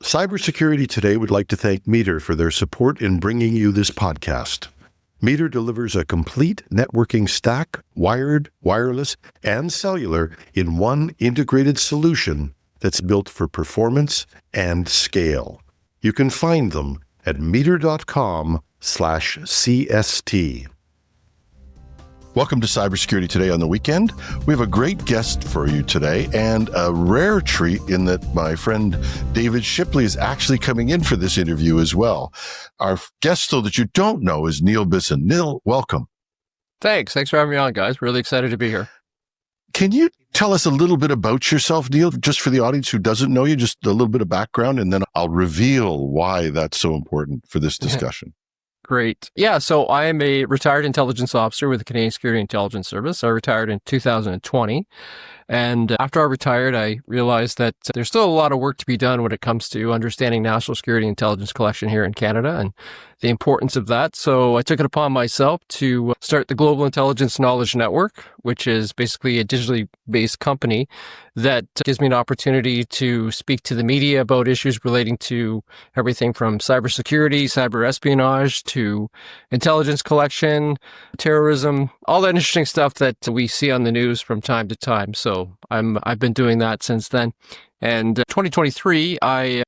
Cybersecurity Today would like to thank Meter for their support in bringing you this podcast. Meter delivers a complete networking stack, wired, wireless, and cellular in one integrated solution that's built for performance and scale. You can find them at meter.com/CST. Welcome to Cybersecurity Today on the weekend. We have a great guest for you today and a rare treat in that my friend David Shipley is actually coming in for this interview as well. Our guest, though, that you don't know is Neil Bisson. Neil, welcome. Thanks for having me on, guys. Really excited to be here. Can you tell us a little bit about yourself, Neil, just for the audience who doesn't know you, just a little bit of background, and then I'll reveal why that's so important for this discussion. Great. Yeah, so I am a retired intelligence officer with the Canadian Security Intelligence Service. I retired in 2020. And after I retired, I realized that there's still a lot of work to be done when it comes to understanding national security intelligence collection here in Canada and the importance of that. So I took it upon myself to start the Global Intelligence Knowledge Network, which is basically a digitally based company that gives me an opportunity to speak to the media about issues relating to everything from cybersecurity, cyber espionage, to intelligence collection, terrorism, all that interesting stuff that we see on the news from time to time. So I've been doing that since then. And 2023, I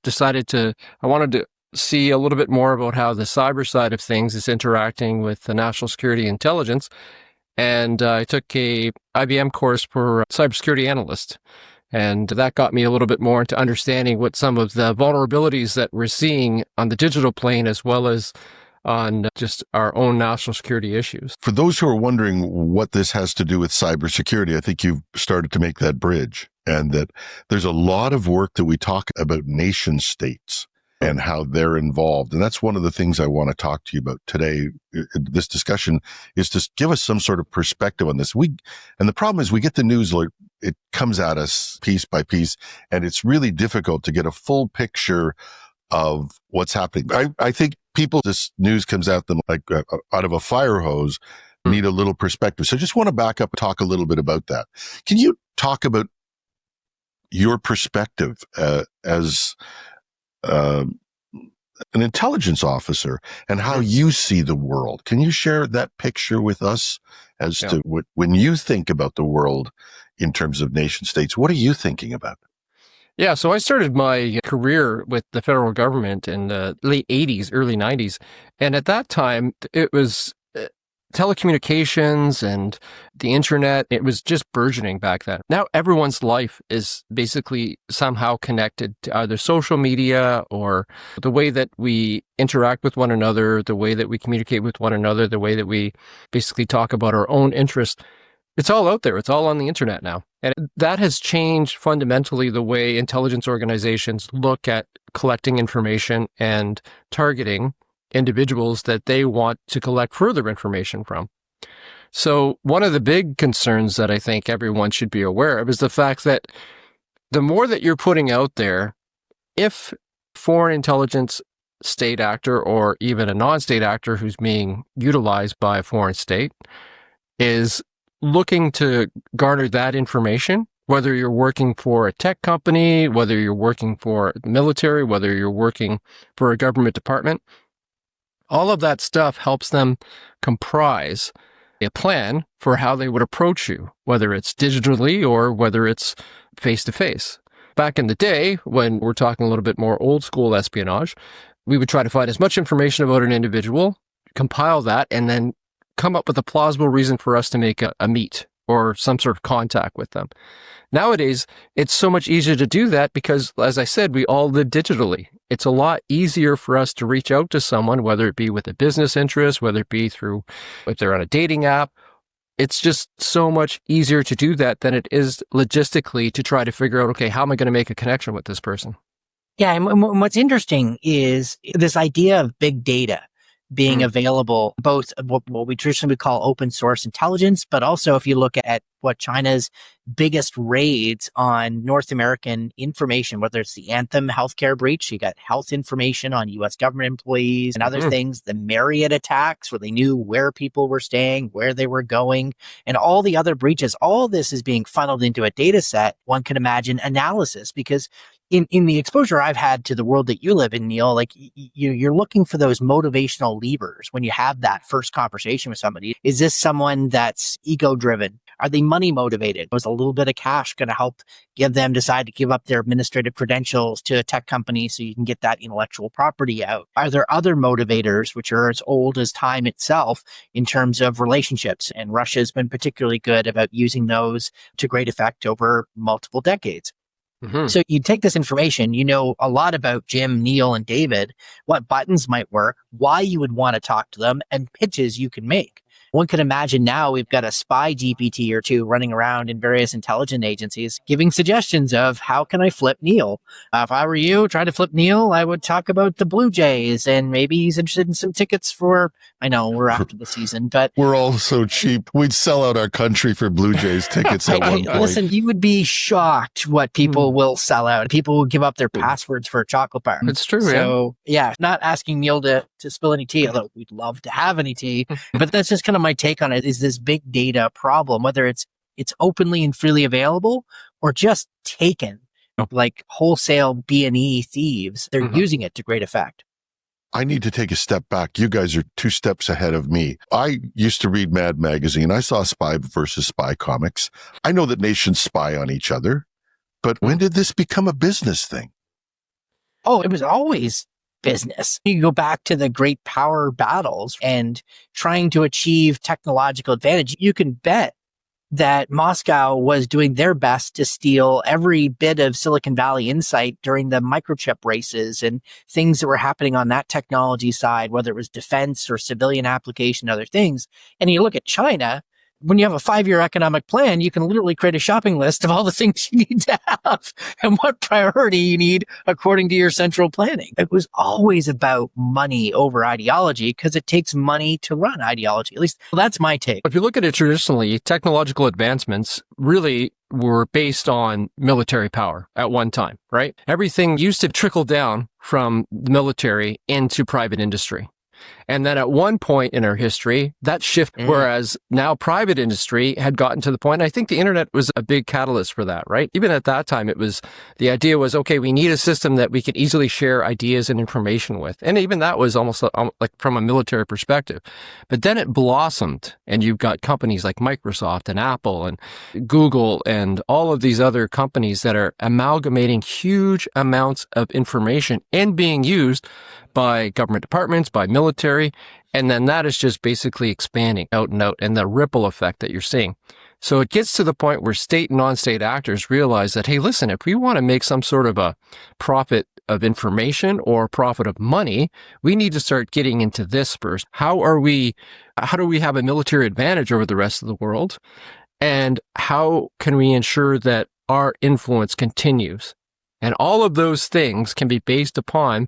wanted to see a little bit more about how the cyber side of things is interacting with the national security intelligence. And I took a IBM course for cybersecurity analyst. And that got me a little bit more into understanding what some of the vulnerabilities that we're seeing on the digital plane, as well as on just our own national security issues. For those who are wondering what this has to do with cybersecurity, I think you've started to make that bridge, and that there's a lot of work that we talk about nation states and how they're involved. And that's one of the things I want to talk to you about today. This discussion is to give us some sort of perspective on this. And the problem is we get the news, like it comes at us piece by piece, and it's really difficult to get a full picture of what's happening. I think people, this news comes at them like out of a fire hose, need a little perspective. So I just want to back up and talk a little bit about that. Can you talk about your perspective as an intelligence officer and how you see the world? Can you share that picture with us as to when you think about the world in terms of nation states? What are you thinking about? Yeah, so I started my career with the federal government in the late 80s, early 90s. And at that time, it was telecommunications and the internet. It was just burgeoning back then. Now everyone's life is basically somehow connected to either social media or the way that we interact with one another, the way that we communicate with one another, the way that we basically talk about our own interests. It's all out there. It's all on the internet now. And that has changed fundamentally the way intelligence organizations look at collecting information and targeting individuals that they want to collect further information from. So one of the big concerns that I think everyone should be aware of is the fact that the more that you're putting out there, if foreign intelligence state actor or even a non-state actor who's being utilized by a foreign state is looking to garner that information, whether you're working for a tech company, whether you're working for the military, whether you're working for a government department, all of that stuff helps them comprise a plan for how they would approach you, whether it's digitally or whether it's face-to-face. Back in the day, when we're talking a little bit more old school espionage, we would try to find as much information about an individual, compile that, and then come up with a plausible reason for us to make a meet or some sort of contact with them. Nowadays, it's so much easier to do that because, as I said, we all live digitally. It's a lot easier for us to reach out to someone, whether it be with a business interest, whether it be through, if they're on a dating app. It's just so much easier to do that than it is logistically to try to figure out, okay, how am I going to make a connection with this person? Yeah, and what's interesting is this idea of big data being available, both what we traditionally would call open source intelligence, but also if you look at what China's biggest raids on North American information, whether it's the Anthem healthcare breach, you got health information on U.S. government employees and other things, the Marriott attacks where they knew where people were staying, where they were going, and all the other breaches. All this is being funneled into a data set. One can imagine analysis because in the exposure I've had to the world that you live in, Neil, like you're looking for those motivational levers when you have that first conversation with somebody. Is this someone that's ego driven? Are they money motivated? Was a little bit of cash going to help give them decide to give up their administrative credentials to a tech company so you can get that intellectual property out? Are there other motivators which are as old as time itself in terms of relationships? And Russia's been particularly good about using those to great effect over multiple decades. Mm-hmm. So you take this information, you know a lot about Jim, Neil, and David, what buttons might work, why you would want to talk to them, and pitches you can make. One could imagine now we've got a spy GPT or two running around in various intelligence agencies giving suggestions of how can I flip Neil? If I were you trying to flip Neil, I would talk about the Blue Jays and maybe he's interested in some tickets for, I know we're after the season, but we're all so cheap. We'd sell out our country for Blue Jays tickets at one point. Listen, you would be shocked what people will sell out. People will give up their passwords for a chocolate bar. It's true. So yeah, not asking Neil to spill any tea, although we'd love to have any tea, but that's just kind of my take on it is this big data problem, whether it's openly and freely available or just taken like wholesale B&E thieves. They're using it to great effect. I need to take a step back. You guys are 2 steps ahead of me. I used to read Mad Magazine. I saw Spy versus Spy comics. I know that nations spy on each other, but when did this become a business thing? Oh, it was always business. You go back to the great power battles and trying to achieve technological advantage. You can bet that Moscow was doing their best to steal every bit of Silicon Valley insight during the microchip races and things that were happening on that technology side, whether it was defense or civilian application, other things. And you look at China, when you have a 5-year economic plan, you can literally create a shopping list of all the things you need to have and what priority you need according to your central planning. It was always about money over ideology because it takes money to run ideology. At least that's my take. If you look at it traditionally, technological advancements really were based on military power at one time, right? Everything used to trickle down from the military into private industry. And then at one point in our history, that shifted, whereas now private industry had gotten to the point, I think the internet was a big catalyst for that, right? Even at that time, the idea was, okay, we need a system that we could easily share ideas and information with. And even that was almost like from a military perspective. But then it blossomed and you've got companies like Microsoft and Apple and Google and all of these other companies that are amalgamating huge amounts of information and being used by government departments, by military, and then that is just basically expanding out and out and the ripple effect that you're seeing. So it gets to the point where state and non-state actors realize that, hey, listen, if we want to make some sort of a profit of information or profit of money, we need to start getting into this first. How do we have a military advantage over the rest of the world? And how can we ensure that our influence continues? And all of those things can be based upon,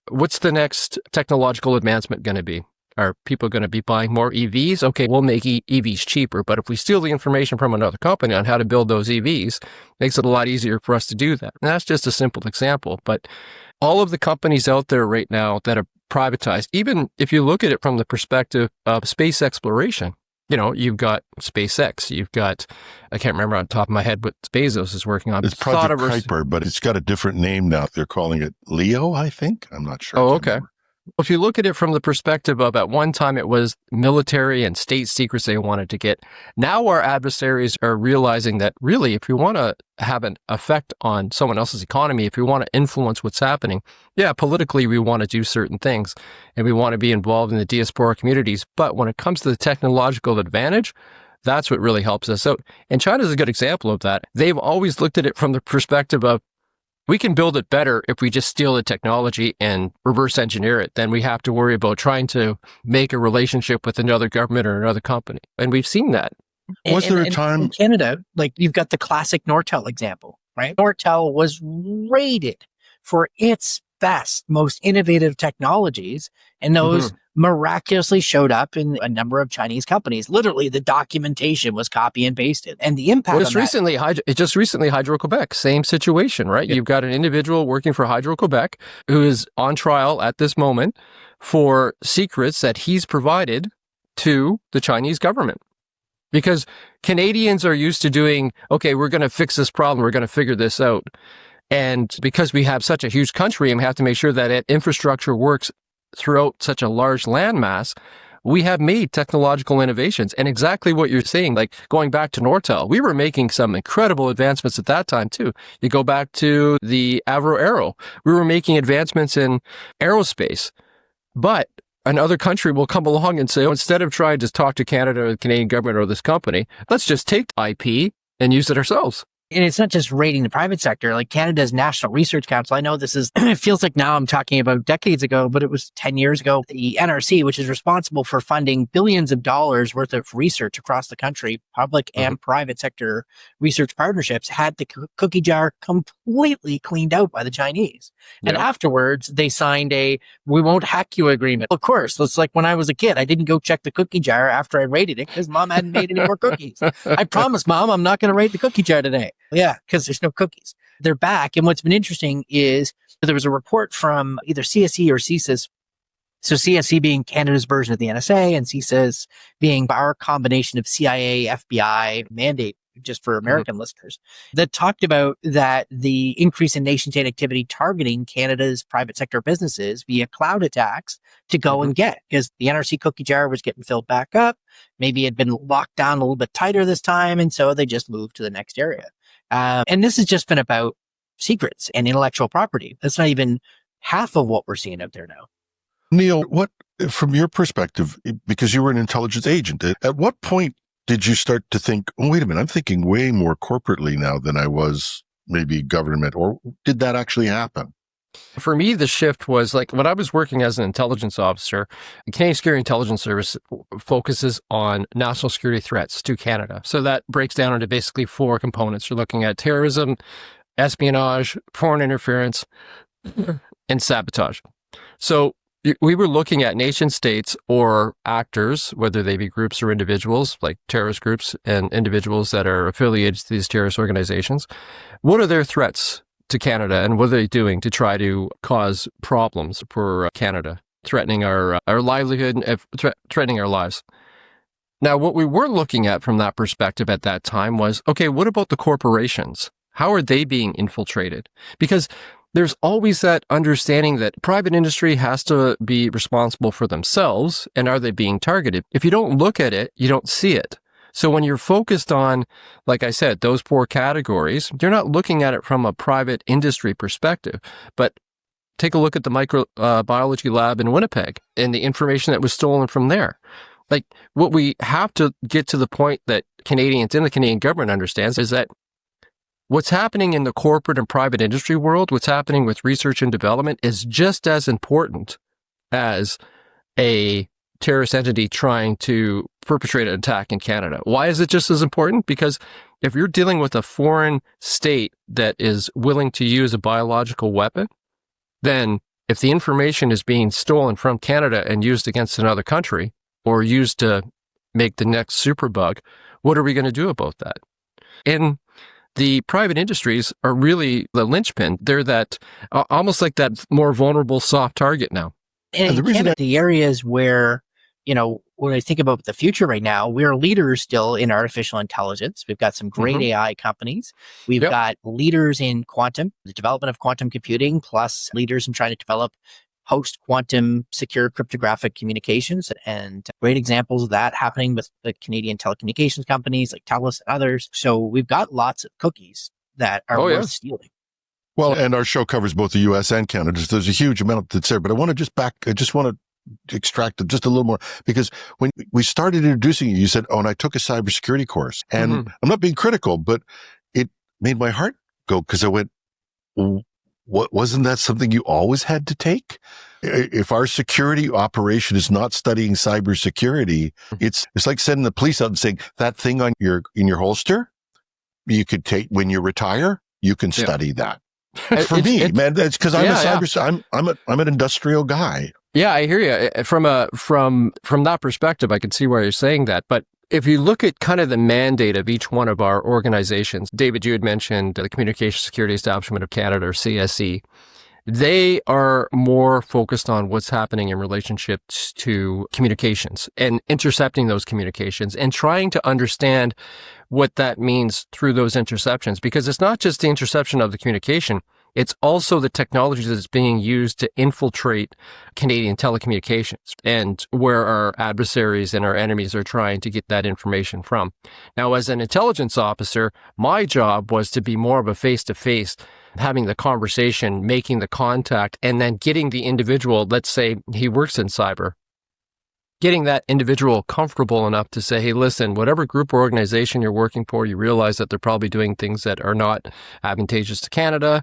what's the next technological advancement going to be? Are people going to be buying more EVs? Okay, we'll make EVs cheaper, but if we steal the information from another company on how to build those EVs, it makes it a lot easier for us to do that. And that's just a simple example, but all of the companies out there right now that are privatized, even if you look at it from the perspective of space exploration, you've got SpaceX, you've got, I can't remember on the top of my head what Bezos is working on. It's Project Kuiper, but it's got a different name now. They're calling it Leo, I think. I'm not sure. Oh, okay. If you look at it from the perspective of at one time it was military and state secrets they wanted to get, now our adversaries are realizing that really if we want to have an effect on someone else's economy, if we want to influence what's happening, politically we want to do certain things and we want to be involved in the diaspora communities. But when it comes to the technological advantage, that's what really helps us out. And China's a good example of that. They've always looked at it from the perspective of, we can build it better if we just steal the technology and reverse engineer it. Then we have to worry about trying to make a relationship with another government or another company. And we've seen that. Was there a time in Canada, like you've got the classic Nortel example, right? Nortel was rated for its best, most innovative technologies, and those miraculously showed up in a number of Chinese companies. Literally, the documentation was copy and pasted, and the impact. Just recently, Hydro-Quebec, same situation, right? Yep. You've got an individual working for Hydro-Quebec who is on trial at this moment for secrets that he's provided to the Chinese government. Because Canadians are used to doing, okay, we're going to fix this problem, we're going to figure this out. And because we have such a huge country and we have to make sure that infrastructure works throughout such a large landmass, we have made technological innovations. And exactly what you're saying, like going back to Nortel, we were making some incredible advancements at that time too. You go back to the Avro Aero, we were making advancements in aerospace. But another country will come along and say, oh, instead of trying to talk to Canada or the Canadian government or this company, let's just take IP and use it ourselves. And it's not just raiding the private sector, like Canada's National Research Council. I know this is, it feels like now I'm talking about decades ago, but it was 10 years ago. The NRC, which is responsible for funding billions of dollars worth of research across the country, public and private sector research partnerships, had the cookie jar completely cleaned out by the Chinese. And afterwards, they signed a "we won't hack you" agreement. Of course, it's like when I was a kid, I didn't go check the cookie jar after I raided it because Mom hadn't made any more cookies. I promised Mom I'm not going to raid the cookie jar today. Yeah, because there's no cookies. They're back. And what's been interesting is there was a report from either CSE or CSIS. So CSE being Canada's version of the NSA and CSIS being our combination of CIA, FBI mandate, just for American listeners, that talked about that the increase in nation state activity targeting Canada's private sector businesses via cloud attacks to go and get, because the NRC cookie jar was getting filled back up. Maybe it had been locked down a little bit tighter this time. And so they just moved to the next area. And this has just been about secrets and intellectual property. That's not even half of what we're seeing out there now. Neil, what, from your perspective, because you were an intelligence agent, at what point did you start to think, oh, wait a minute, I'm thinking way more corporately now than I was maybe government, or did that actually happen? For me, the shift was like when I was working as an intelligence officer, the Canadian Security Intelligence Service focuses on national security threats to Canada. So that breaks down into basically 4 components. You're looking at terrorism, espionage, foreign interference, and sabotage. So we were looking at nation states or actors, whether they be groups or individuals, like terrorist groups and individuals that are affiliated to these terrorist organizations. What are their threats to Canada, and what are they doing to try to cause problems for Canada, threatening our livelihood, threatening our lives? Now, what we were looking at from that perspective at that time was, okay, what about the corporations? How are they being infiltrated? Because there's always that understanding that private industry has to be responsible for themselves, and are they being targeted? If you don't look at it, you don't see it. So when you're focused on, like I said, those 4 categories, you're not looking at it from a private industry perspective. But take a look at the microbiology lab in Winnipeg and the information that was stolen from there. Like, what we have to get to the point that Canadians and the Canadian government understands is that what's happening in the corporate and private industry world, what's happening with research and development, is just as important as a terrorist entity trying to perpetrate an attack in Canada. Why is it just as important? Because if you're dealing with a foreign state that is willing to use a biological weapon, then if the information is being stolen from Canada and used against another country or used to make the next superbug, what are we going to do about that? And the private industries are really the linchpin. They're that almost like that more vulnerable soft target now. And the areas where, when I think about the future right now, we're leaders still in artificial intelligence. We've got some great AI companies. We've got leaders in quantum, the development of quantum computing, plus leaders in trying to develop post-quantum secure cryptographic communications, and great examples of that happening with the Canadian telecommunications companies like TELUS and others. So we've got lots of cookies that are worth stealing. Well, and our show covers both the U.S. and Canada. So there's a huge amount that's there. But I want to extract it just a little more, because when we started introducing you said, oh, and I took a cybersecurity course. And I'm not being critical, but it made my heart go, because I went, what, wasn't that something you always had to take? If our security operation is not studying cybersecurity, it's like sending the police out and saying, that thing in your holster, you could take when you retire, you can study that. For me, man, that's because I'm I'm an industrial guy. Yeah, I hear you. From that perspective, I can see why you're saying that. But if you look at kind of the mandate of each one of our organizations, David, you had mentioned the Communication Security Establishment of Canada, or CSE. They are more focused on what's happening in relationship to communications and intercepting those communications and trying to understand what that means through those interceptions. Because it's not just the interception of the communication, It's also the technology that's being used to infiltrate Canadian telecommunications and where our adversaries and our enemies are trying to get that information from. Now, as an intelligence officer, my job was to be more of a face-to-face, having the conversation, making the contact, and then getting the individual, let's say he works in cyber, getting that individual comfortable enough to say, hey, listen, whatever group or organization you're working for, you realize that they're probably doing things that are not advantageous to Canada.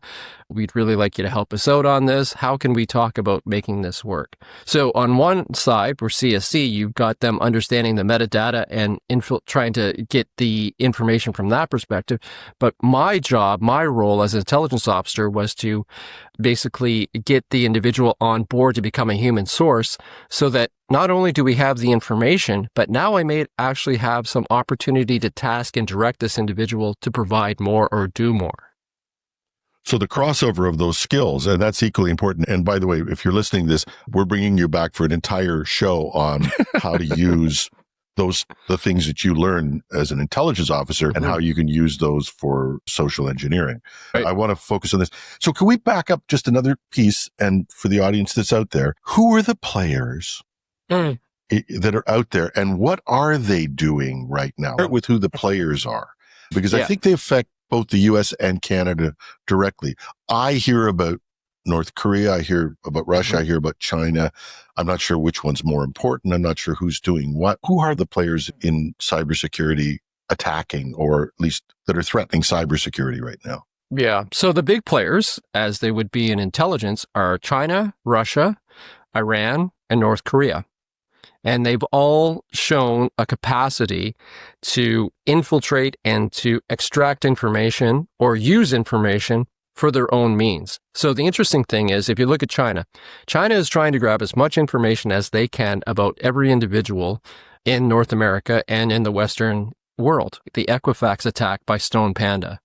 We'd really like you to help us out on this. How can we talk about making this work? So on one side, for CSC, you've got them understanding the metadata and trying to get the information from that perspective. But my job, my role as an intelligence officer was to basically get the individual on board to become a human source so that not only do we have the information, but now I may actually have some opportunity to task and direct this individual to provide more or do more. So the crossover of those skills, and that's equally important. And by the way, if you're listening to this, we're bringing you back for an entire show on how to use the things that you learn as an intelligence officer and how you can use those for social engineering. Right. I want to focus on this. So can we back up just another piece? And for the audience that's out there, who are the players that are out there and what are they doing right now? Start with who the players are, because I think they affect both the US and Canada directly. I hear about North Korea, I hear about Russia, I hear about China. I'm not sure which one's more important. I'm not sure who's doing what. Who are the players in cybersecurity attacking, or at least that are threatening cybersecurity right now? Yeah. So the big players, as they would be in intelligence, are China, Russia, Iran, and North Korea. And they've all shown a capacity to infiltrate and to extract information or use information for their own means. So the interesting thing is, if you look at China, China is trying to grab as much information as they can about every individual in North America and in the Western world. The Equifax attack by Stone Panda.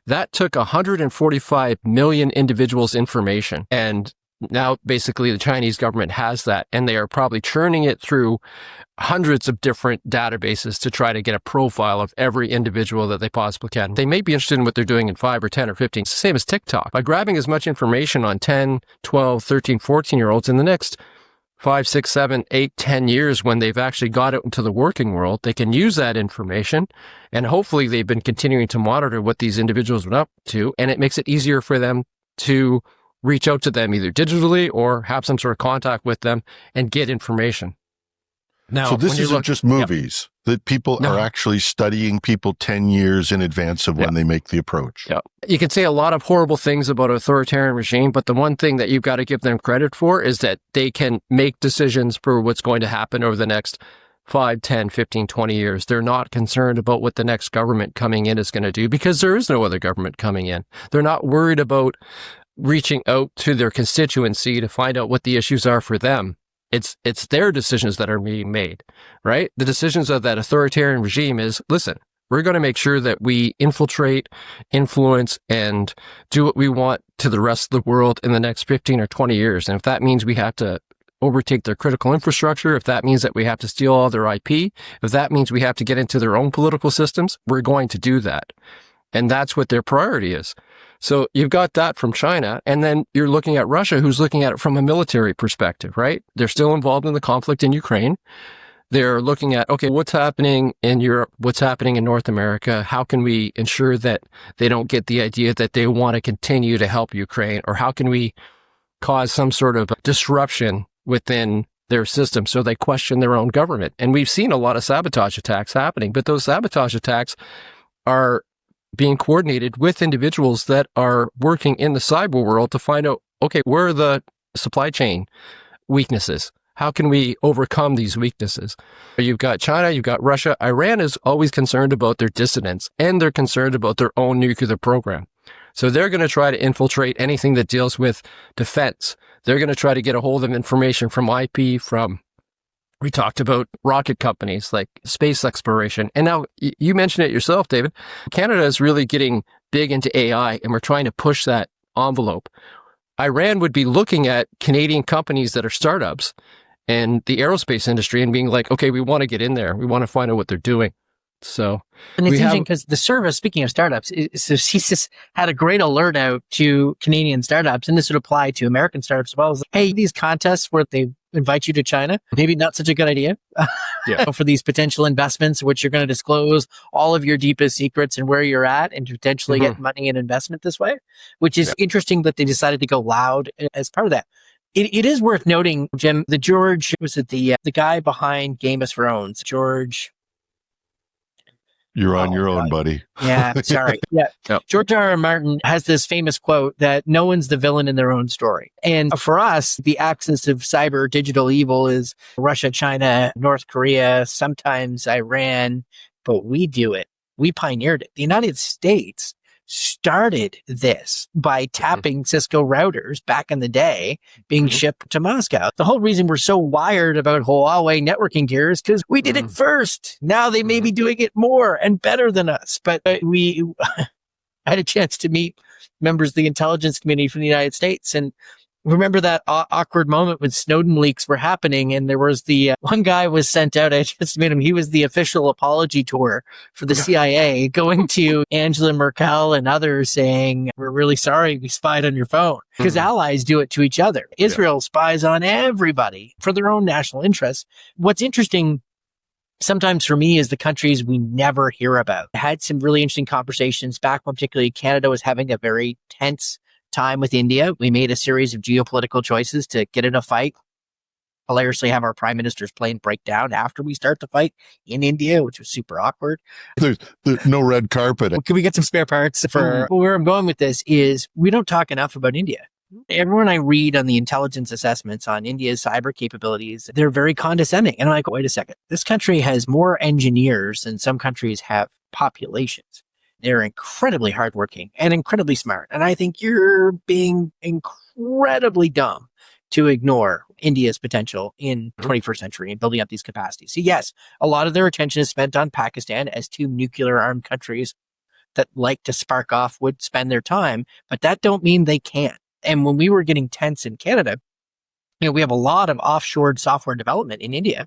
That took 145 million individuals' information, and now, basically, the Chinese government has that, and they are probably churning it through hundreds of different databases to try to get a profile of every individual that they possibly can. They may be interested in what they're doing in 5 or 10 or 15. It's the same as TikTok. By grabbing as much information on 10, 12, 13, 14-year-olds in the next 5, 6, 7, 8, 10 years, when they've actually got out into the working world, they can use that information, and hopefully they've been continuing to monitor what these individuals went up to, and it makes it easier for them to reach out to them either digitally or have some sort of contact with them and get information. Now, so this isn't just movies, that people are actually studying people 10 years in advance of when they make the approach. Yeah. You can say a lot of horrible things about an authoritarian regime, but the one thing that you've got to give them credit for is that they can make decisions for what's going to happen over the next 5, 10, 15, 20 years. They're not concerned about what the next government coming in is going to do because there is no other government coming in. They're not worried about reaching out to their constituency to find out what the issues are for them. It's their decisions that are being made, right? The decisions of that authoritarian regime is, listen, we're going to make sure that we infiltrate, influence, and do what we want to the rest of the world in the next 15 or 20 years. And if that means we have to overtake their critical infrastructure, if that means that we have to steal all their IP, if that means we have to get into their own political systems, we're going to do that. And that's what their priority is. So you've got that from China, and then you're looking at Russia, who's looking at it from a military perspective, right? They're still involved in the conflict in Ukraine. They're looking at, okay, what's happening in Europe? What's happening in North America? How can we ensure that they don't get the idea that they want to continue to help Ukraine? Or how can we cause some sort of disruption within their system so they question their own government? And we've seen a lot of sabotage attacks happening, but those sabotage attacks are being coordinated with individuals that are working in the cyber world to find out, okay, where are the supply chain weaknesses? How can we overcome these weaknesses? You've got China, you've got Russia. Iran is always concerned about their dissidents, and they're concerned about their own nuclear program. So they're going to try to infiltrate anything that deals with defense. They're going to try to get a hold of information from IP, we talked about rocket companies like space exploration. And now you mentioned it yourself, David. Canada is really getting big into AI, and we're trying to push that envelope. Iran would be looking at Canadian companies that are startups and the aerospace industry and being like, okay, we want to get in there. We want to find out what they're doing. So And it's we have interesting because the service, speaking of startups, so CSIS had a great alert out to Canadian startups, and this would apply to American startups as well. As, hey, these contests where they invite you to China, maybe not such a good idea for these potential investments, which you're going to disclose all of your deepest secrets and where you're at and potentially get money and investment this way, which is interesting that they decided to go loud as part of that. It is worth noting, Jim, the guy behind Game of Thrones, George. You're on your own, buddy. Yeah, sorry. Yeah. Yep. George R. R. Martin has this famous quote that no one's the villain in their own story. And for us, the axis of cyber digital evil is Russia, China, North Korea, sometimes Iran, but we do it. We pioneered it. The United States started this by tapping Cisco routers back in the day being shipped to Moscow. The whole reason we're so wired about Huawei networking gear is because we did it first. Now they may be doing it more and better than us, but we had a chance to meet members of the intelligence community from the United States. And remember that awkward moment when Snowden leaks were happening, and there was the one guy was sent out. I just made him. He was the official apology tour for the CIA, going to Angela Merkel and others, saying, "We're really sorry we spied on your phone," because allies do it to each other. Israel spies on everybody for their own national interests. What's interesting sometimes for me is the countries we never hear about. I had some really interesting conversations back when particularly Canada was having a very tense time with India. We made a series of geopolitical choices to get in a fight. Hilariously have our prime minister's plane break down after we start the fight in India, which was super awkward. There's no red carpet. Can we get some spare parts for where I'm going with this is we don't talk enough about India. Everyone I read on the intelligence assessments on India's cyber capabilities, they're very condescending. And I'm like, wait a second. This country has more engineers than some countries have populations. They're incredibly hardworking and incredibly smart. And I think you're being incredibly dumb to ignore India's potential in the 21st century and building up these capacities. So yes, a lot of their attention is spent on Pakistan as two nuclear armed countries that like to spark off would spend their time, but that don't mean they can't. And when we were getting tense in Canada, we have a lot of offshore software development in India.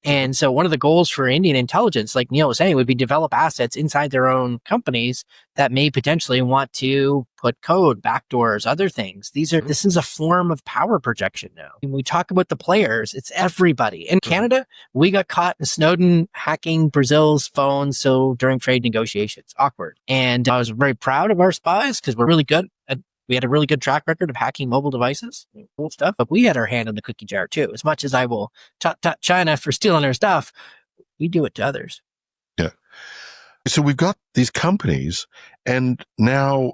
And so one of the goals for Indian intelligence, like Neil was saying, would be develop assets inside their own companies that may potentially want to put code, backdoors, other things. This is a form of power projection now. When we talk about the players, it's everybody. In Canada, we got caught in Snowden hacking Brazil's phones. So during trade negotiations, awkward. And I was very proud of our spies because we're really good at we had a really good track record of hacking mobile devices, cool stuff, but we had our hand in the cookie jar too. As much as I will tut China for stealing our stuff, we do it to others. Yeah. So we've got these companies, and now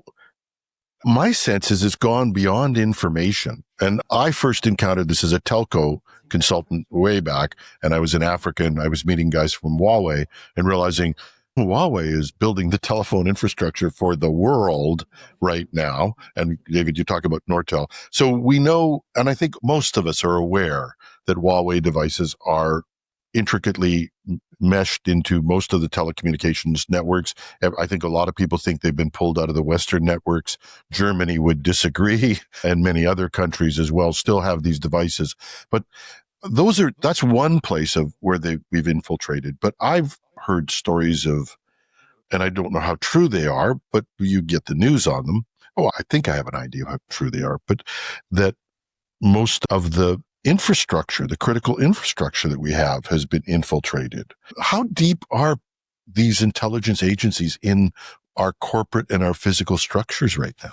my sense is it's gone beyond information. And I first encountered this as a telco consultant way back, and I was in Africa and I was meeting guys from Huawei and realizing Huawei is building the telephone infrastructure for the world right now. And David, you talk about Nortel. So we know, and I think most of us are aware that Huawei devices are intricately meshed into most of the telecommunications networks. I think a lot of people think they've been pulled out of the Western networks. Germany would disagree, and many other countries as well still have these devices. But that's one place of where we've infiltrated. But I've heard stories of, and I don't know how true they are, but you get the news on them. Oh, I think I have an idea how true they are, but that most of the infrastructure, the critical infrastructure that we have has been infiltrated. How deep are these intelligence agencies in our corporate and our physical structures right now?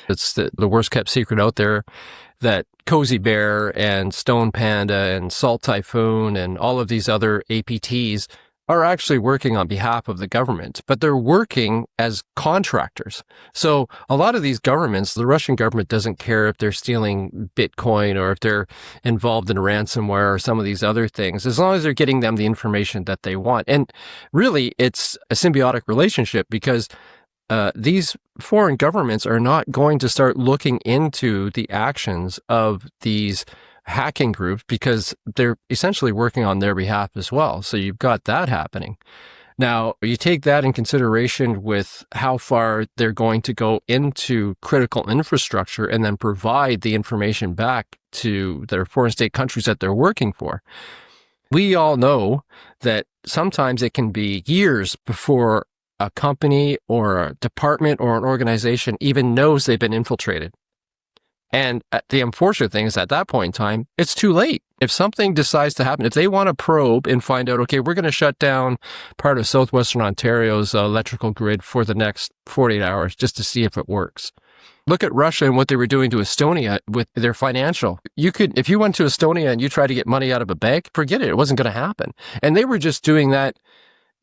It's the worst kept secret out there that Cozy Bear and Stone Panda and Salt Typhoon and all of these other APTs are actually working on behalf of the government, but they're working as contractors. So a lot of these governments, the Russian government doesn't care if they're stealing Bitcoin or if they're involved in ransomware or some of these other things, as long as they're getting them the information that they want. And really, it's a symbiotic relationship because these foreign governments are not going to start looking into the actions of these hacking groups because they're essentially working on their behalf as well. So you've got that happening. Now, you take that in consideration with how far they're going to go into critical infrastructure and then provide the information back to their foreign state countries that they're working for. We all know that sometimes it can be years before a company or a department or an organization even knows they've been infiltrated. And the unfortunate thing is at that point in time, it's too late. If something decides to happen, if they want to probe and find out, okay, we're going to shut down part of Southwestern Ontario's electrical grid for the next 48 hours just to see if it works. Look at Russia and what they were doing to Estonia with their financial. If you went to Estonia and you tried to get money out of a bank, forget it. It wasn't going to happen. And they were just doing that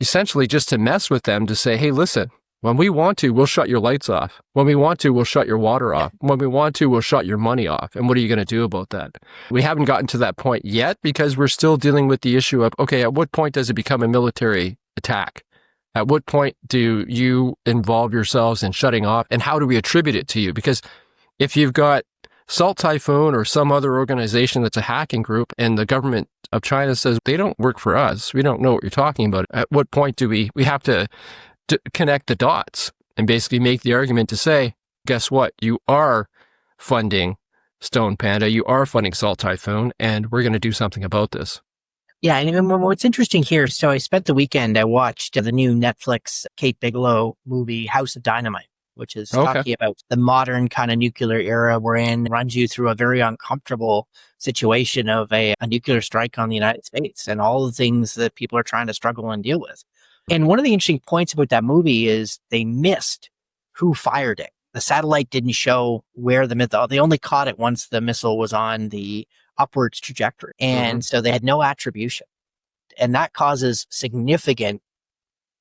essentially just to mess with them, to say, hey, listen, when we want to, we'll shut your lights off. When we want to, we'll shut your water off. When we want to, we'll shut your money off. And what are you going to do about that? We haven't gotten to that point yet because we're still dealing with the issue of, okay, at what point does it become a military attack? At what point do you involve yourselves in shutting off? And how do we attribute it to you? Because if you've got Salt Typhoon or some other organization that's a hacking group and the government of China says they don't work for us, we don't know what you're talking about, at what point do we have to connect the dots and basically make the argument to say, guess what? You are funding Stone Panda, you are funding Salt Typhoon, and we're going to do something about this. Yeah, and what's interesting here, so I spent the weekend, I watched the new Netflix Kate Bigelow movie, House of Dynamite, which is talking about the modern kind of nuclear era we're in, runs you through a very uncomfortable situation of a nuclear strike on the United States and all the things that people are trying to struggle and deal with. And one of the interesting points about that movie is they missed who fired it. The satellite didn't show where the missile, they only caught it once the missile was on the upwards trajectory. And so they had no attribution. And that causes significant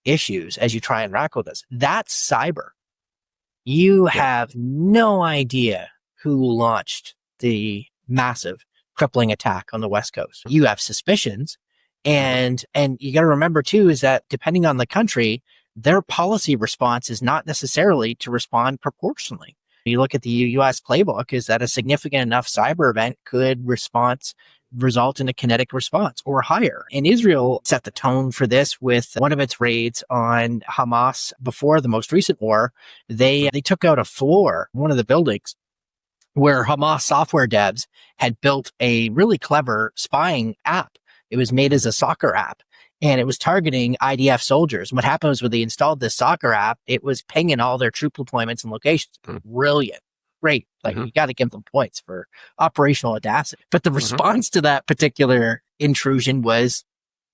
issues as you try and wrestle this. That's cyber. You have no idea who launched the massive crippling attack on the West Coast. You have suspicions. And you got to remember too, is that depending on the country, their policy response is not necessarily to respond proportionally. You look at the US playbook, is that a significant enough cyber event could result in a kinetic response or higher. And Israel set the tone for this with one of its raids on Hamas before the most recent war. They took out a floor, one of the buildings, where Hamas software devs had built a really clever spying app. It was made as a soccer app, and it was targeting IDF soldiers. And what happened was when they installed this soccer app, it was pinging all their troop deployments and locations. Brilliant. Great. Like, you got to give them points for operational audacity. But the response to that particular intrusion was,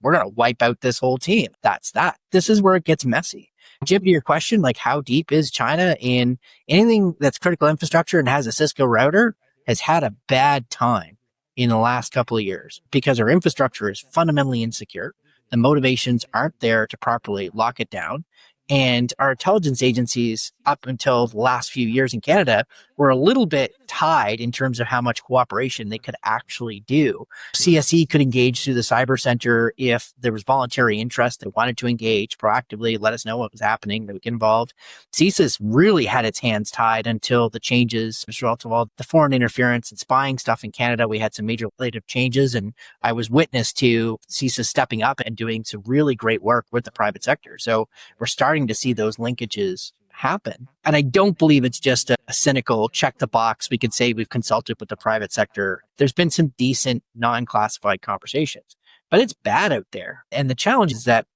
we're going to wipe out this whole team. That's that. This is where it gets messy. Jim, to your question, like, how deep is China in anything that's critical infrastructure and has a Cisco router has had a bad time in the last couple of years because our infrastructure is fundamentally insecure. The motivations aren't there to properly lock it down. And our intelligence agencies, up until the last few years in Canada, were a little bit tied in terms of how much cooperation they could actually do. CSE could engage through the Cyber Center if there was voluntary interest. They wanted to engage proactively, let us know what was happening, they would get involved. CSIS really had its hands tied until the changes as a result of all the foreign interference and spying stuff in Canada. We had some major legislative changes, and I was witness to CSIS stepping up and doing some really great work with the private sector. So we're starting to see those linkages happen. And I don't believe it's just a cynical check the box. We could say we've consulted with the private sector. There's been some decent non-classified conversations, but it's bad out there. And the challenge is that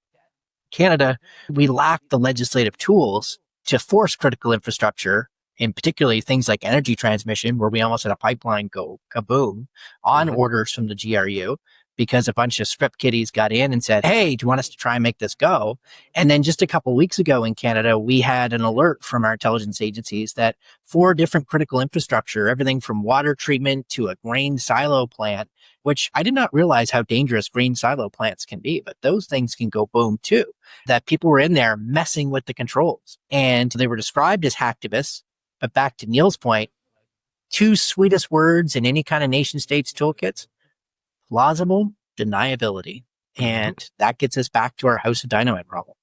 Canada, we lack the legislative tools to force critical infrastructure, and particularly things like energy transmission, where we almost had a pipeline go kaboom on orders from the GRU, because a bunch of script kiddies got in and said, hey, do you want us to try and make this go? And then just a couple of weeks ago in Canada, we had an alert from our intelligence agencies that 4 different critical infrastructure, everything from water treatment to a grain silo plant, which I did not realize how dangerous grain silo plants can be, but those things can go boom too, that people were in there messing with the controls. And they were described as hacktivists. But back to Neil's point, 2 sweetest words in any kind of nation state's toolkits: plausible deniability. And that gets us back to our House of Dynamite problem.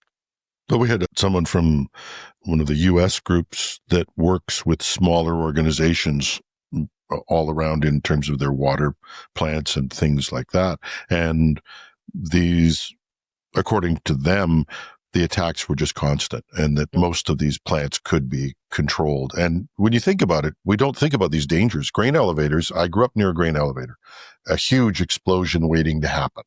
But we had someone from one of the U.S. groups that works with smaller organizations all around in terms of their water plants and things like that. And these, according to them, the attacks were just constant, and that most of these plants could be controlled. And when you think about it, we don't think about these dangers. Grain elevators, I grew up near a grain elevator, a huge explosion waiting to happen.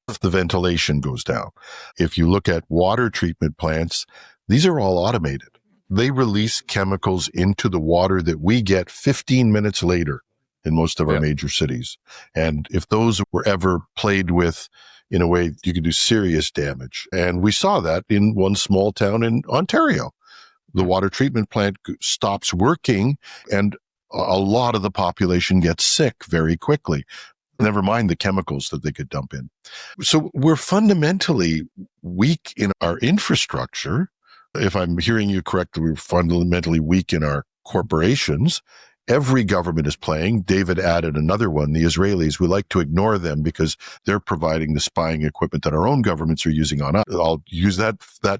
if the ventilation goes down. If you look at water treatment plants, these are all automated. They release chemicals into the water that we get 15 minutes later in most of our major cities. And if those were ever played with in a way, you could do serious damage. And we saw that in one small town in Ontario. The water treatment plant stops working and a lot of the population gets sick very quickly. Never mind the chemicals that they could dump in. So we're fundamentally weak in our infrastructure. If I'm hearing you correctly, we're fundamentally weak in our corporations. Every government is playing. David added another one, the Israelis. We like to ignore them because they're providing the spying equipment that our own governments are using on us. I'll use that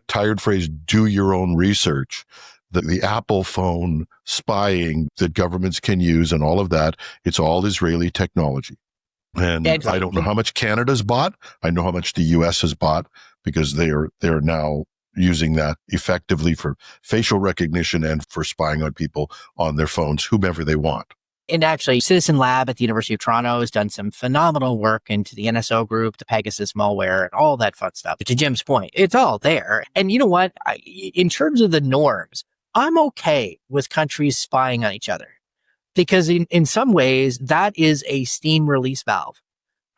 tired phrase, do your own research. The Apple phone spying that governments can use and all of that, it's all Israeli technology. And I don't know how much Canada's bought. I know how much the U.S. has bought because they are now using that effectively for facial recognition and for spying on people on their phones, whomever they want. And actually, Citizen Lab at the University of Toronto has done some phenomenal work into the NSO group, the Pegasus malware, and all that fun stuff. To Jim's point, it's all there. And you know what? In terms of the norms, I'm okay with countries spying on each other. Because in some ways, that is a steam release valve.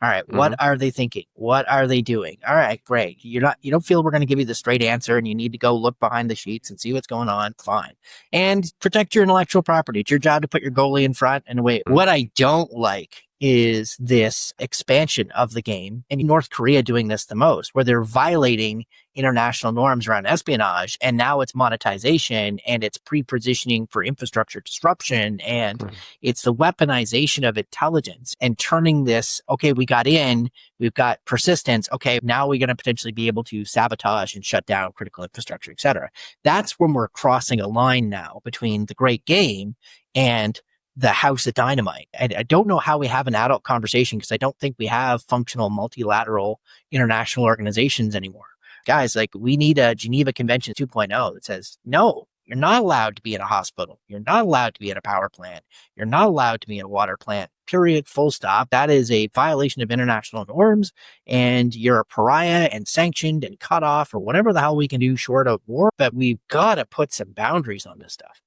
All right, what are they thinking? What are they doing? All right, great. You don't feel we're going to give you the straight answer and you need to go look behind the sheets and see what's going on. Fine. And protect your intellectual property. It's your job to put your goalie in front and wait. What I don't like is this expansion of the game, and North Korea doing this the most, where they're violating international norms around espionage, and now it's monetization, and it's pre-positioning for infrastructure disruption, and it's the weaponization of intelligence, and turning this, okay, we got in, we've got persistence, okay, now we're going to potentially be able to sabotage and shut down critical infrastructure, et cetera. That's when we're crossing a line now between the great game and the house of dynamite. I don't know how we have an adult conversation because I don't think we have functional multilateral international organizations anymore. Guys, like we need a Geneva Convention 2.0 that says, no, you're not allowed to be in a hospital. You're not allowed to be in a power plant. You're not allowed to be in a water plant, period, full stop. That is a violation of international norms and you're a pariah and sanctioned and cut off or whatever the hell we can do short of war. But we've got to put some boundaries on this stuff.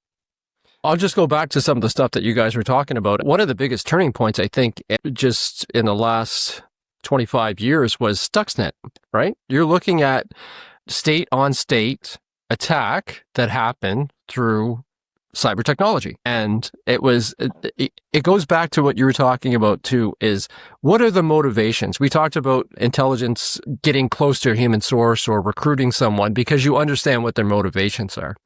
I'll just go back to some of the stuff that you guys were talking about. One of the biggest turning points, I think, just in the last 25 years was Stuxnet, right? You're looking at state-on-state attack that happened through cyber technology. And it goes back to what you were talking about too, is what are the motivations? We talked about intelligence getting close to a human source or recruiting someone because you understand what their motivations are.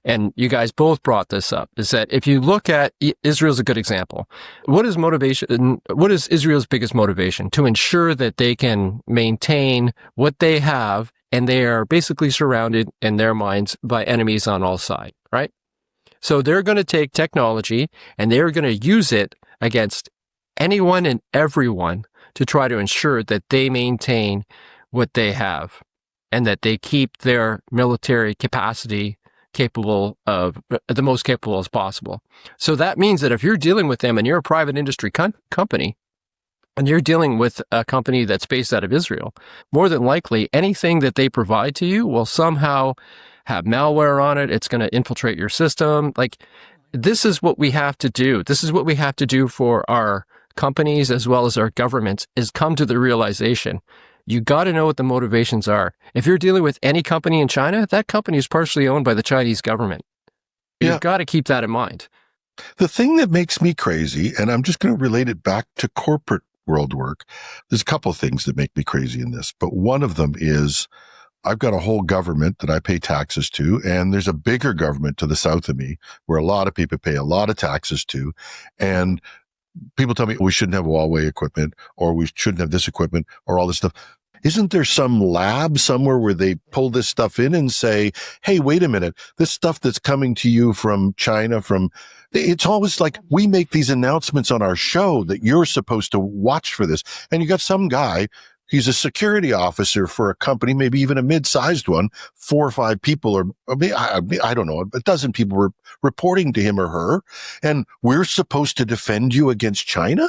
And you guys both brought this up, is that if you look at Israel's a good example. What is motivation? What is Israel's biggest motivation? To ensure that they can maintain what they have, and they are basically surrounded in their minds by enemies on all sides, right? So they're going to take technology and they're going to use it against anyone and everyone to try to ensure that they maintain what they have and that they keep their military capacity capable of the most capable as possible. So that means that if you're dealing with them and you're a private industry company and you're dealing with a company that's based out of Israel, more than likely anything that they provide to you will somehow have malware on it. It's going to infiltrate your system. Like, this is what we have to do. This is what we have to do for our companies as well as our governments, is come to the realization you got to know what the motivations are. If you're dealing with any company in China, that company is partially owned by the Chinese government. You've got to keep that in mind. The thing that makes me crazy, and I'm just going to relate it back to corporate world work, there's a couple of things that make me crazy in this, but one of them is I've got a whole government that I pay taxes to, and there's a bigger government to the south of me where a lot of people pay a lot of taxes to, and people tell me we shouldn't have Huawei equipment or we shouldn't have this equipment or all this stuff. Isn't there some lab somewhere where they pull this stuff in and say, hey, wait a minute, this stuff that's coming to you from China, it's always like we make these announcements on our show that you're supposed to watch for this. And you got some guy, he's a security officer for a company, maybe even a mid-sized one, 4 or 5 people, or I don't know, a dozen people were reporting to him or her. And we're supposed to defend you against China?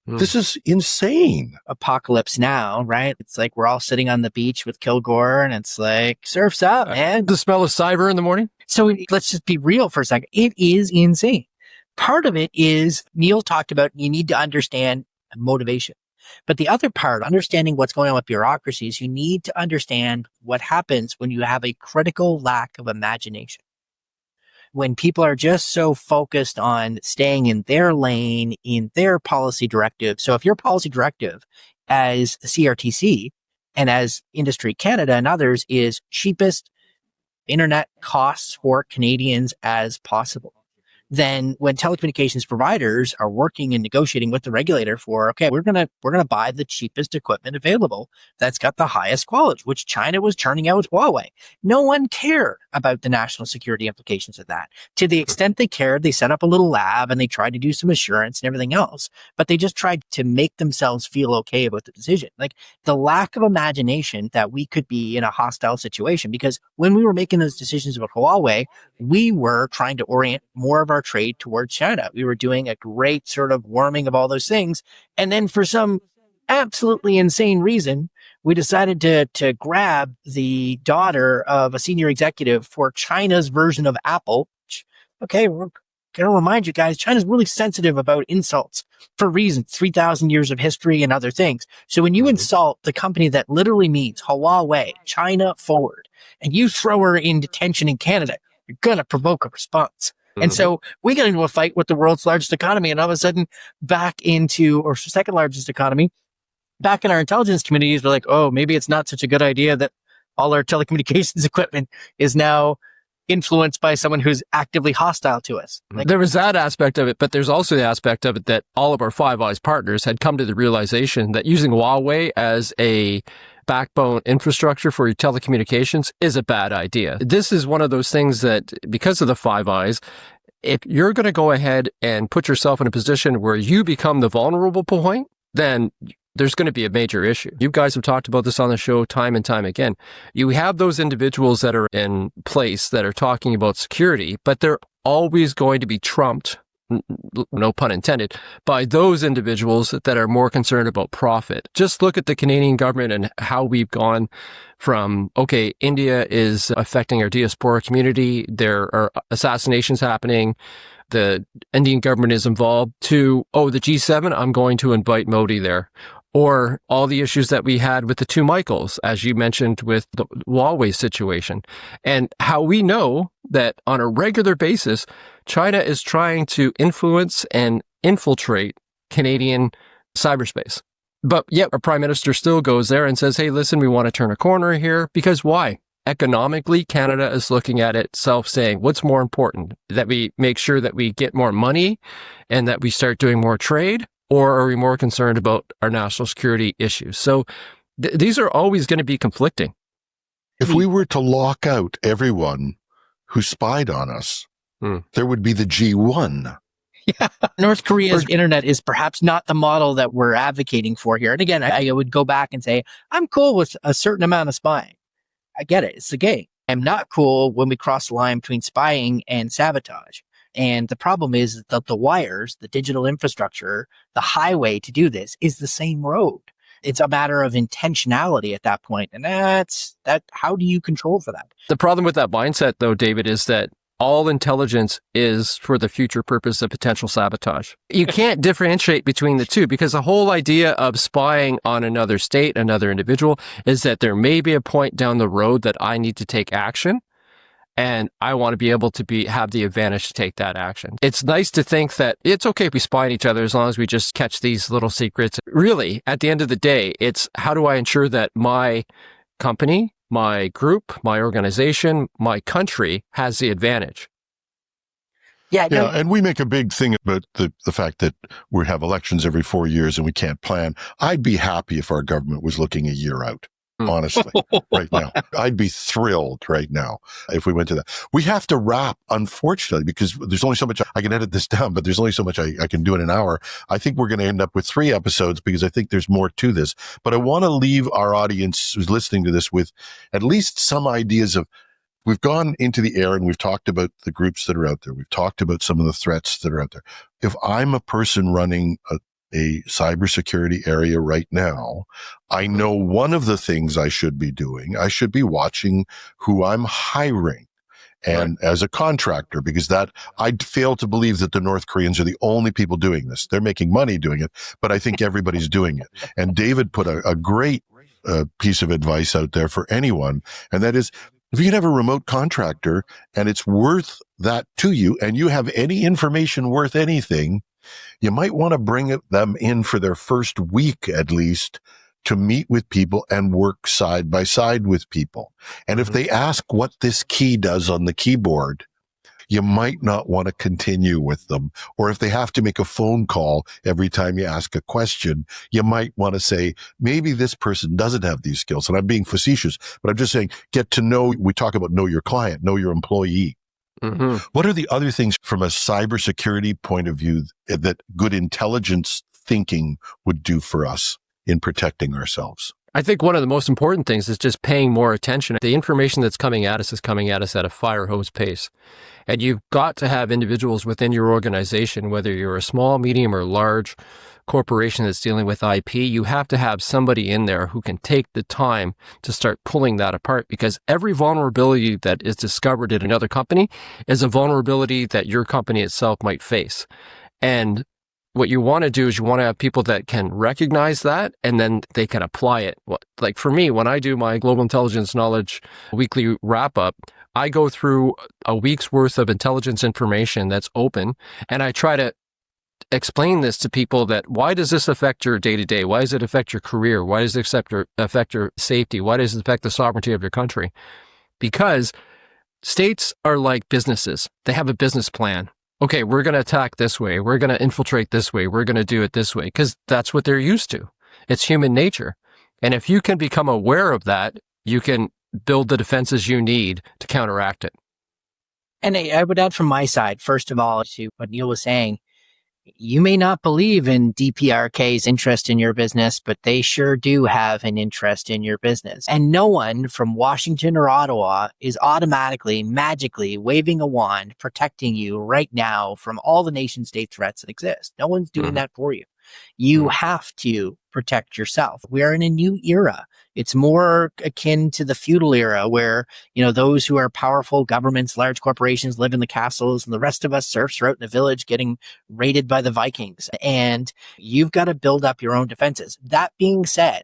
This is insane. Apocalypse Now, right? It's like we're all sitting on the beach with Kilgore and it's like, surf's up, man. The smell of cyber in the morning? So let's just be real for a second. It is insane. Part of it is Neil talked about you need to understand motivation. But the other part, understanding what's going on with bureaucracies, you need to understand what happens when you have a critical lack of imagination. When people are just so focused on staying in their lane, in their policy directive. So if your policy directive as the CRTC and as Industry Canada and others is cheapest internet costs for Canadians as possible, then when telecommunications providers are working and negotiating with the regulator for, okay, we're going to buy the cheapest equipment available that's got the highest quality, which China was churning out with Huawei. No one cared about the national security implications of that. To the extent they cared, they set up a little lab and they tried to do some assurance and everything else, but they just tried to make themselves feel okay about the decision. Like the lack of imagination that we could be in a hostile situation, because when we were making those decisions about Huawei, we were trying to orient more of our trade towards China. We were doing a great sort of warming of all those things. And then for some absolutely insane reason, we decided to grab the daughter of a senior executive for China's version of Apple. Okay, we're going to remind you guys, China's really sensitive about insults for reasons, 3,000 years of history and other things. So when you insult the company that literally means Huawei, China forward, and you throw her in detention in Canada, you're going to provoke a response. And so we got into a fight with the world's largest economy, and all of a sudden or second largest economy, back in our intelligence communities, we're like, oh, maybe it's not such a good idea that all our telecommunications equipment is now influenced by someone who's actively hostile to us. Like, there was that aspect of it, but there's also the aspect of it that all of our Five Eyes partners had come to the realization that using Huawei as a backbone infrastructure for your telecommunications is a bad idea. This is one of those things that, because of the Five Eyes, if you're going to go ahead and put yourself in a position where you become the vulnerable point, then there's going to be a major issue. You guys have talked about this on the show time and time again. You have those individuals that are in place that are talking about security, but they're always going to be trumped, no pun intended, by those individuals that are more concerned about profit. Just look at the Canadian government and how we've gone from, okay, India is affecting our diaspora community, there are assassinations happening, the Indian government is involved, to, oh, the G7, I'm going to invite Modi there. Or all the issues that we had with the two Michaels, as you mentioned with the Huawei situation, and how we know that on a regular basis, China is trying to influence and infiltrate Canadian cyberspace. But yet our prime minister still goes there and says, hey, listen, we want to turn a corner here. Because why? Economically, Canada is looking at itself saying, what's more important? That we make sure that we get more money and that we start doing more trade? Or are we more concerned about our national security issues? So these are always going to be conflicting. If we were to lock out everyone who spied on us, there would be the G1. Yeah. North Korea's internet is perhaps not the model that we're advocating for here. And again, I would go back and say, I'm cool with a certain amount of spying. I get it. It's the game. I'm not cool when we cross the line between spying and sabotage. And the problem is that the wires, the digital infrastructure, the highway to do this is the same road. It's a matter of intentionality at that point. And how do you control for that? The problem with that mindset, though, David, is that all intelligence is for the future purpose of potential sabotage. You can't differentiate between the two, because the whole idea of spying on another state, another individual, is that there may be a point down the road that I need to take action. And I want to be able to have the advantage to take that action. It's nice to think that it's okay if we spy on each other as long as we just catch these little secrets. Really, at the end of the day, it's how do I ensure that my company, my group, my organization, my country has the advantage? Yeah, and we make a big thing about the fact that we have elections every 4 years and we can't plan. I'd be happy if our government was looking a year out. Honestly, right now, I'd be thrilled right now if we went to that. We have to wrap, unfortunately, because there's only so much I can edit this down, but there's only so much I can do in an hour. I think we're going to end up with 3 episodes because I think there's more to this. But I want to leave our audience who's listening to this with at least some ideas of, we've gone into the air and we've talked about the groups that are out there. We've talked about some of the threats that are out there. If I'm a person running a a cybersecurity area right now, I know one of the things I should be doing, I should be watching who I'm hiring. And as a contractor, because that I fail to believe that the North Koreans are the only people doing this. They're making money doing it, but I think everybody's doing it. And David put a great piece of advice out there for anyone. And that is, if you can have a remote contractor and it's worth that to you and you have any information worth anything, you might want to bring them in for their first week at least to meet with people and work side by side with people. And if they ask what this key does on the keyboard, you might not want to continue with them. Or if they have to make a phone call every time you ask a question, you might want to say, maybe this person doesn't have these skills. And I'm being facetious, but I'm just saying, get to know, we talk about know your client, know your employee. Mm-hmm. What are the other things from a cybersecurity point of view that good intelligence thinking would do for us in protecting ourselves? I think one of the most important things is just paying more attention. The information that's coming at us is coming at us at a fire hose pace. And you've got to have individuals within your organization, whether you're a small, medium, or large corporation that's dealing with IP, you have to have somebody in there who can take the time to start pulling that apart, because every vulnerability that is discovered in another company is a vulnerability that your company itself might face. And what you want to do is you want to have people that can recognize that and then they can apply it. Like for me, when I do my Global Intelligence Knowledge weekly wrap up, I go through a week's worth of intelligence information that's open, and I try to explain this to people that why does this affect your day-to-day? Why does it affect your career? Why does it affect your safety? Why does it affect the sovereignty of your country? Because states are like businesses. They have a business plan. Okay, we're going to attack this way. We're going to infiltrate this way. We're going to do it this way, because that's what they're used to. It's human nature. And if you can become aware of that, you can build the defenses you need to counteract it. And I would add from my side, first of all, to what Neil was saying, you may not believe in DPRK's interest in your business, but they sure do have an interest in your business. And no one from Washington or Ottawa is automatically, magically waving a wand protecting you right now from all the nation state threats that exist. No one's doing that for you. You have to protect yourself. We are in a new era. It's more akin to the feudal era where, those who are powerful governments, large corporations live in the castles, and the rest of us serfs are out in the village getting raided by the Vikings. And you've got to build up your own defenses. That being said,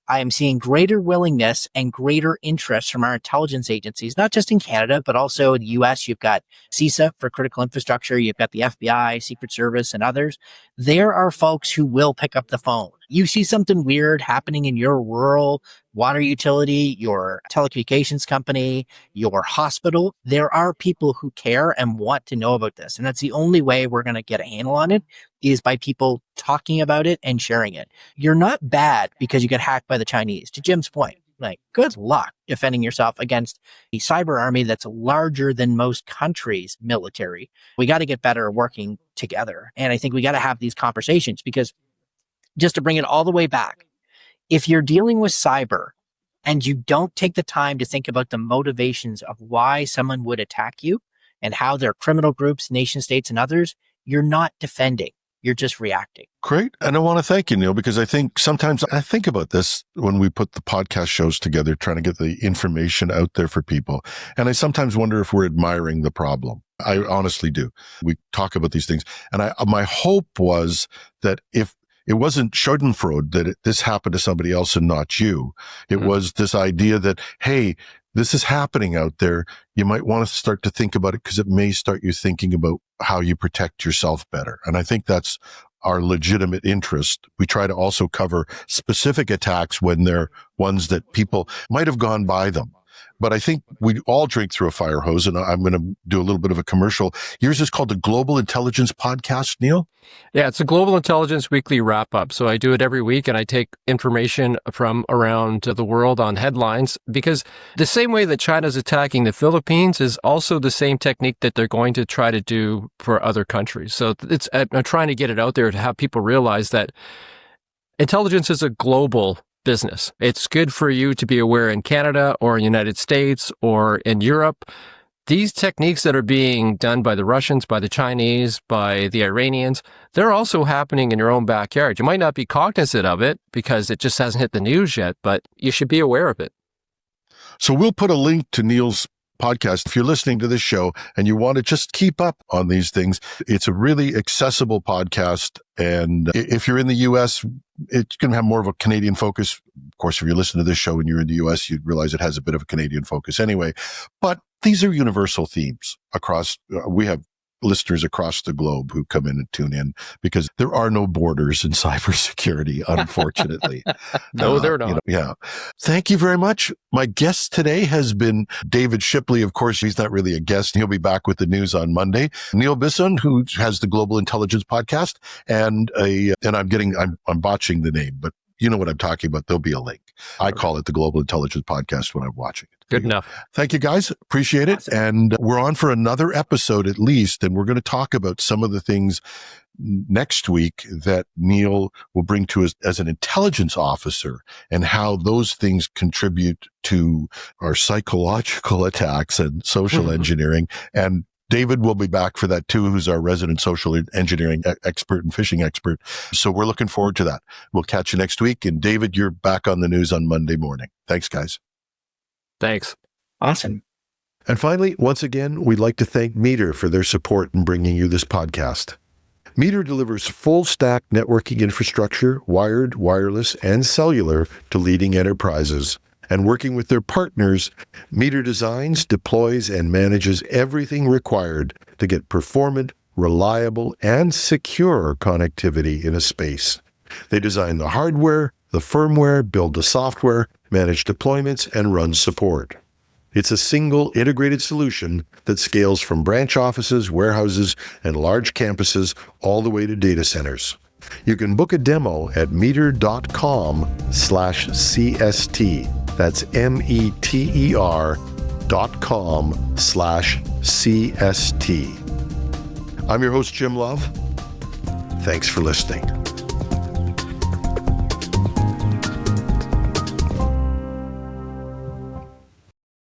I am seeing greater willingness and greater interest from our intelligence agencies, not just in Canada, but also in the US. You've got CISA for critical infrastructure. You've got the FBI, Secret Service, and others. There are folks who will pick up the phone. You see something weird happening in your rural water utility, your telecommunications company, your hospital. There are people who care and want to know about this. And that's the only way we're going to get a handle on it, is by people talking about it and sharing it. You're not bad because you get hacked by the Chinese. To Jim's point, like, good luck defending yourself against a cyber army that's larger than most countries' military. We got to get better at working together. And I think we got to have these conversations, because just to bring it all the way back, if you're dealing with cyber and you don't take the time to think about the motivations of why someone would attack you and how their criminal groups, nation states, and others, you're not defending. You're just reacting. Great. And I want to thank you, Neil, because I think sometimes I think about this when we put the podcast shows together, trying to get the information out there for people. And I sometimes wonder if we're admiring the problem. I honestly do. We talk about these things. And my hope was that if it wasn't schadenfreude that this happened to somebody else and not you, it was this idea that, hey, this is happening out there. You might want to start to think about it, because it may start you thinking about how you protect yourself better. And I think that's our legitimate interest. We try to also cover specific attacks when they're ones that people might have gone by them. But I think we all drink through a fire hose, and I'm going to do a little bit of a commercial. Yours is called the Global Intelligence Podcast, Neil? Yeah, it's a Global Intelligence Weekly Wrap-Up. So I do it every week, and I take information from around the world on headlines, because the same way that China's attacking the Philippines is also the same technique that they're going to try to do for other countries. So I'm trying to get it out there to have people realize that intelligence is a global business. It's good for you to be aware in Canada or in the United States or in Europe. these techniques that are being done by the Russians, by the Chinese, by the Iranians, they're also happening in your own backyard. You might not be cognizant of it because it just hasn't hit the news yet, but you should be aware of it. So we'll put a link to Neil's podcast. If you're listening to this show and you want to just keep up on these things, it's a really accessible podcast. And if you're in the U.S., it's going to have more of a Canadian focus. Of course, if you listen to this show and you're in the U.S., you'd realize it has a bit of a Canadian focus anyway. But these are universal themes across, we have listeners across the globe who come in and tune in because there are no borders in cybersecurity, unfortunately. No, there are not. Yeah. Thank you very much. My guest today has been David Shipley. Of course, he's not really a guest. He'll be back with the news on Monday. Neil Bisson, who has the Global Intelligence Podcast, and I'm botching the name, but you know what I'm talking about. There'll be a link. I call it the Global Intelligence Podcast when I'm watching it. Good enough. Thank you, guys. Appreciate it. And we're on for another episode at least, and we're going to talk about some of the things next week that Neil will bring to us as an intelligence officer and how those things contribute to our psychological attacks and social engineering. And David will be back for that too, who's our resident social engineering expert and phishing expert. So we're looking forward to that. We'll catch you next week. And David, you're back on the news on Monday morning. Thanks, guys. Thanks. Awesome. And finally, once again, we'd like to thank Meter for their support in bringing you this podcast. Meter delivers full-stack networking infrastructure, wired, wireless, and cellular to leading enterprises. And working with their partners, Meter designs, deploys, and manages everything required to get performant, reliable, and secure connectivity in a space. They design the hardware, the firmware, build the software, manage deployments, and run support. It's a single integrated solution that scales from branch offices, warehouses, and large campuses all the way to data centers. You can book a demo at meter.com/CST. That's meter.com/CST. I'm your host, Jim Love. Thanks for listening.